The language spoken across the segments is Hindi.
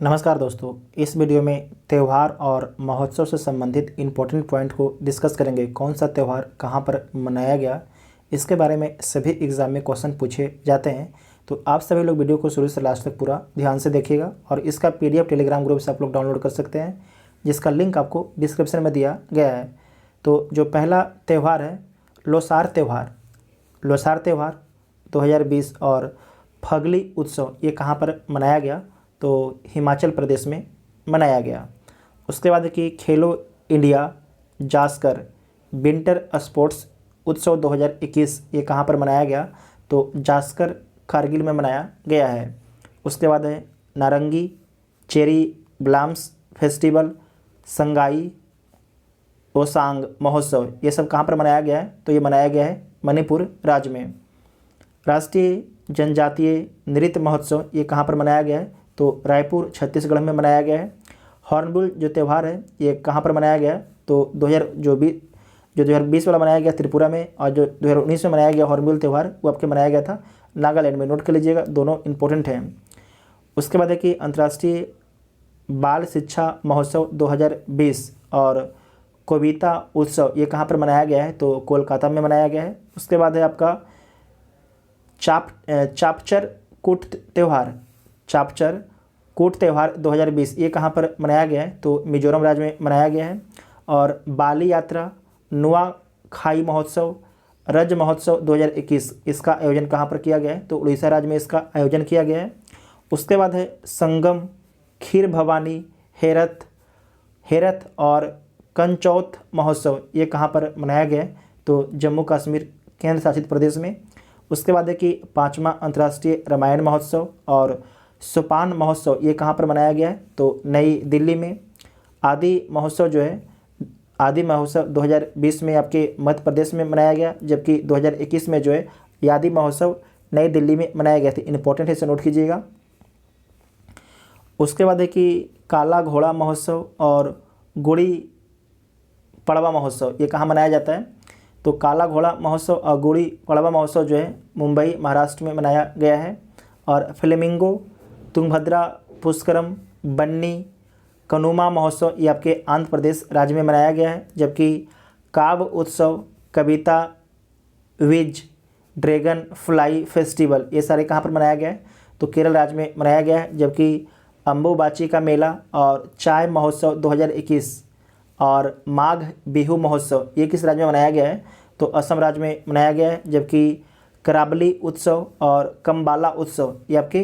नमस्कार दोस्तों। इस वीडियो में त्यौहार और महोत्सव से संबंधित इम्पोर्टेंट पॉइंट को डिस्कस करेंगे। कौन सा त्यौहार कहाँ पर मनाया गया, इसके बारे में सभी एग्ज़ाम में क्वेश्चन पूछे जाते हैं। तो आप सभी लोग वीडियो को शुरू से लास्ट तक पूरा ध्यान से देखिएगा और इसका PDF टेलीग्राम ग्रुप से आप लोग डाउनलोड कर सकते हैं, जिसका लिंक आपको डिस्क्रिप्शन में दिया गया है। तो जो पहला त्यौहार है लोसार त्यौहार 2020 और फगली उत्सव ये कहाँ पर मनाया गया, तो हिमाचल प्रदेश में मनाया गया। उसके बाद कि खेलो इंडिया जास्कर विंटर स्पोर्ट्स उत्सव 2021 ये कहाँ पर मनाया गया, तो जास्कर कारगिल में मनाया गया है। उसके बाद है नारंगी चेरी ब्लॉसम फेस्टिवल संगाई ओसांग महोत्सव, ये सब कहाँ पर मनाया गया है, तो ये मनाया गया है मणिपुर राज्य में। राष्ट्रीय जनजातीय नृत्य महोत्सव ये कहाँ पर मनाया गया है, तो रायपुर छत्तीसगढ़ में मनाया गया है। हॉर्नबिल जो त्यौहार है ये कहाँ पर मनाया गया, तो 2020 वाला मनाया गया त्रिपुरा में, और जो 2019 में मनाया गया हॉर्नबिल त्यौहार वो आपके मनाया गया था नागालैंड में। नोट कर लीजिएगा, दोनों इंपॉर्टेंट हैं। उसके बाद है कि अंतर्राष्ट्रीय बाल शिक्षा महोत्सव 2020 और कविता उत्सव ये कहाँ पर मनाया गया है, तो कोलकाता में मनाया गया है। उसके बाद है आपका चापचर कूट त्यौहार 2020 ये कहाँ पर मनाया गया है, तो मिजोरम राज्य में मनाया गया है। और बाली यात्रा नुआ खाई महोत्सव रज महोत्सव 2021 इसका आयोजन कहाँ पर किया गया है, तो उड़ीसा राज्य में इसका आयोजन किया गया है। उसके बाद है संगम खीर भवानी हेरथ और कंचौथ महोत्सव ये कहाँ पर मनाया गया है, तो जम्मू कश्मीर केंद्र शासित प्रदेश में। उसके बाद है कि 5वां अंतर्राष्ट्रीय रामायण महोत्सव और सोपान महोत्सव ये कहाँ पर मनाया गया है, तो नई दिल्ली में। आदि महोत्सव 2020 में आपके मध्य प्रदेश में मनाया गया, जबकि 2021 में जो है आदि महोत्सव नई दिल्ली में मनाया गया था। इंपॉर्टेंट है, इसे नोट कीजिएगा। उसके बाद है कि काला घोड़ा महोत्सव और गुड़ी पड़वा महोत्सव ये कहाँ मनाया जाता है, तो काला घोड़ा महोत्सव और गुड़ी पड़वा महोत्सव जो है मुंबई महाराष्ट्र में मनाया गया है। और फ्लेमिंगो तुंगभद्रा पुष्करम बन्नी कनुमा महोत्सव ये आपके आंध्र प्रदेश राज्य में मनाया गया है। जबकि काब उत्सव कविता विज ड्रैगन फ्लाई फेस्टिवल ये सारे कहाँ पर मनाया गया है, तो केरल राज्य में मनाया गया है। जबकि अम्बुबाची का मेला और चाय महोत्सव 2021 और माघ बिहू महोत्सव ये किस राज्य में मनाया गया है, तो असम राज्य में मनाया गया है। जबकि कराबली उत्सव और कम्बाला उत्सव ये आपके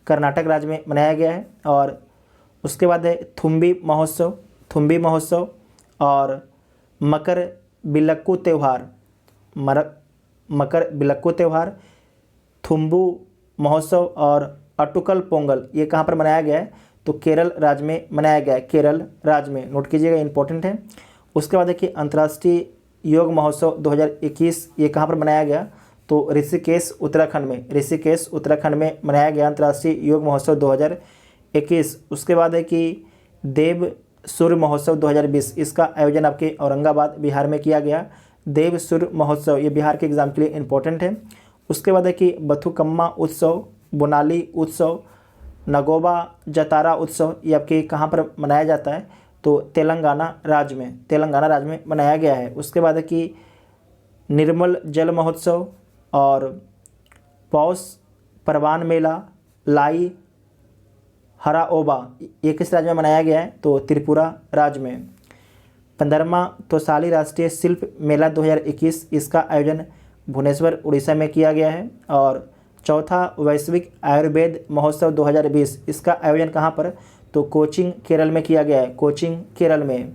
कर्नाटक राज्य में मनाया गया है। और उसके बाद है थुम्बी महोत्सव और मकर बिलक्कू त्यौहार थुम्बू महोत्सव और अटुकल पोंगल ये कहाँ पर मनाया गया है, तो केरल राज्य में मनाया गया है, केरल राज्य में। नोट कीजिएगा, इंपॉर्टेंट है। उसके बाद देखिए अंतर्राष्ट्रीय योग महोत्सव 2021 ये कहाँ पर मनाया गया, तो ऋषिकेश उत्तराखंड में मनाया गया अंतर्राष्ट्रीय योग महोत्सव 2021। उसके बाद है कि देव सूर्य महोत्सव 2020 इसका आयोजन आपके औरंगाबाद बिहार में किया गया। देव सूर्य महोत्सव ये बिहार के एग्जाम के लिए इंपॉर्टेंट है। उसके बाद है कि बथुकम्मा उत्सव बोनाली उत्सव नगोबा जतारा उत्सव ये आपके कहाँ पर मनाया जाता है, तो तेलंगाना राज्य में मनाया गया है। उसके बाद है कि निर्मल जल महोत्सव और पौष परवान मेला लाई हराओबा ये किस राज्य में मनाया गया है, तो त्रिपुरा राज्य में। 15वां तोसाली राष्ट्रीय शिल्प मेला 2021 इसका आयोजन भुवनेश्वर उड़ीसा में किया गया है। और चौथा वैश्विक आयुर्वेद महोत्सव 2020 इसका आयोजन कहाँ पर, तो कोचिंग केरल में किया गया है,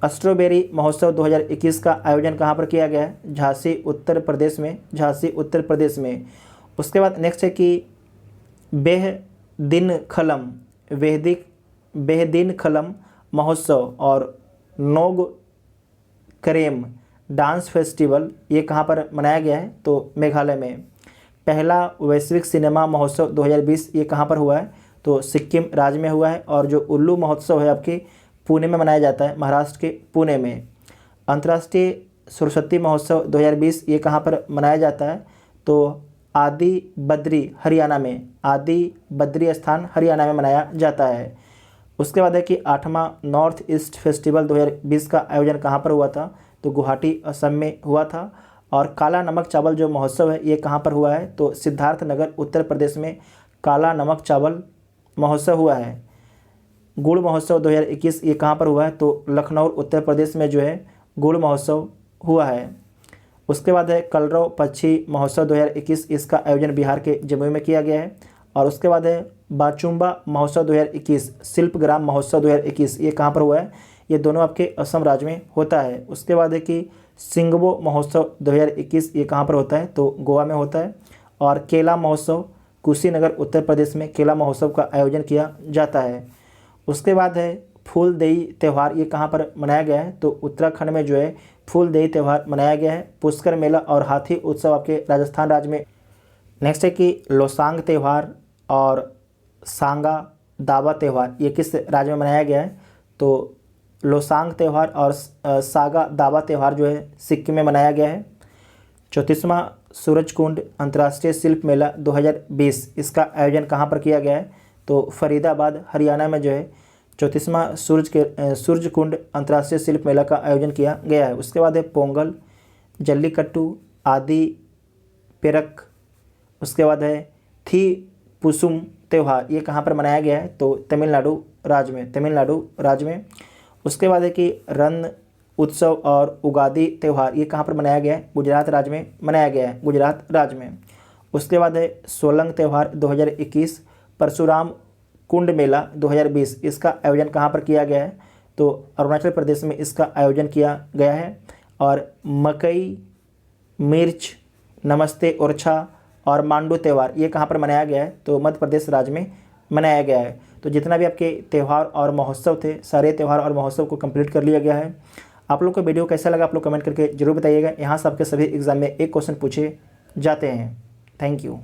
स्ट्रॉबेरी महोत्सव 2021 का आयोजन कहाँ पर किया गया है, झांसी उत्तर प्रदेश में। उसके बाद नेक्स्ट है कि बेहदिन खलम महोत्सव और नोग करेम डांस फेस्टिवल ये कहाँ पर मनाया गया है, तो मेघालय में। पहला वैश्विक सिनेमा महोत्सव 2020 ये कहाँ पर हुआ है, तो सिक्किम राज्य में हुआ है। और जो उल्लू महोत्सव है आपके पुणे में मनाया जाता है, महाराष्ट्र के पुणे में। अंतर्राष्ट्रीय सरस्वती महोत्सव 2020 ये कहाँ पर मनाया जाता है, तो आदि बद्री हरियाणा में, आदि बद्री स्थान हरियाणा में मनाया जाता है। उसके बाद है कि 8वां नॉर्थ ईस्ट फेस्टिवल 2020 का आयोजन कहाँ पर हुआ था, तो गुवाहाटी असम में हुआ था। और काला नमक चावल जो महोत्सव है ये कहाँ पर हुआ है, तो सिद्धार्थनगर उत्तर प्रदेश में काला नमक चावल महोत्सव हुआ है। गुड़ महोत्सव 2021 ये कहाँ पर हुआ है, तो लखनऊ उत्तर प्रदेश में जो है गुड़ महोत्सव हुआ है। उसके बाद है कलरव पक्षी महोत्सव 2021, इसका आयोजन बिहार के जमुई में किया गया है। और उसके बाद है बाचुंबा महोत्सव 2021, शिल्पग्राम महोत्सव 2021 ये कहाँ पर हुआ है, ये दोनों आपके असम राज्य में होता है। उसके बाद है कि सिंगबो महोत्सव 2021 ये कहाँ पर होता है, तो गोवा में होता है। और केला महोत्सव कुशीनगर उत्तर प्रदेश में केला महोत्सव का आयोजन किया जाता है। उसके बाद है फूलदेई त्यौहार, ये कहाँ पर मनाया गया है, तो उत्तराखंड में जो है फूलदेई त्यौहार मनाया गया है। पुष्कर मेला और हाथी उत्सव आपके राजस्थान राज्य में। नेक्स्ट है कि लोसांग त्यौहार और सांगा दावा त्यौहार ये किस राज्य में मनाया गया है, तो लोसांग त्यौहार और सागा दावा त्यौहार जो है सिक्किम में मनाया गया है। 34वां सूरजकुंड अंतर्राष्ट्रीय शिल्प मेला 2020, इसका आयोजन कहाँ पर किया गया है, तो फरीदाबाद हरियाणा में जो है 34वां सूरजकुंड अंतर्राष्ट्रीय शिल्प मेला का आयोजन किया गया है। उसके बाद है पोंगल, जल्लीकट्टू, आदि पेरक। उसके बाद है थी पुसुम त्यौहार, ये कहाँ पर मनाया गया है, तो तमिलनाडु राज्य में। उसके बाद है कि रन उत्सव और उगादी त्यौहार ये कहाँ पर मनाया गया है, गुजरात राज्य में मनाया गया है, गुजरात राज्य में। उसके बाद है सोलंग त्यौहार 2021, परशुराम कुंड मेला 2020, इसका आयोजन कहाँ पर किया गया है, तो अरुणाचल प्रदेश में इसका आयोजन किया गया है। और मकई, मिर्च, नमस्ते ओरछा और मांडू त्यौहार ये कहाँ पर मनाया गया है, तो मध्य प्रदेश राज्य में मनाया गया है। तो जितना भी आपके त्यौहार और महोत्सव थे, सारे त्यौहार और महोत्सव को कंप्लीट कर लिया गया है। आप लोग को वीडियो कैसा लगा आप लोग कमेंट करके जरूर बताइएगा। यहाँ से आपके सभी एग्जाम में एक क्वेश्चन पूछे जाते हैं। Thank you.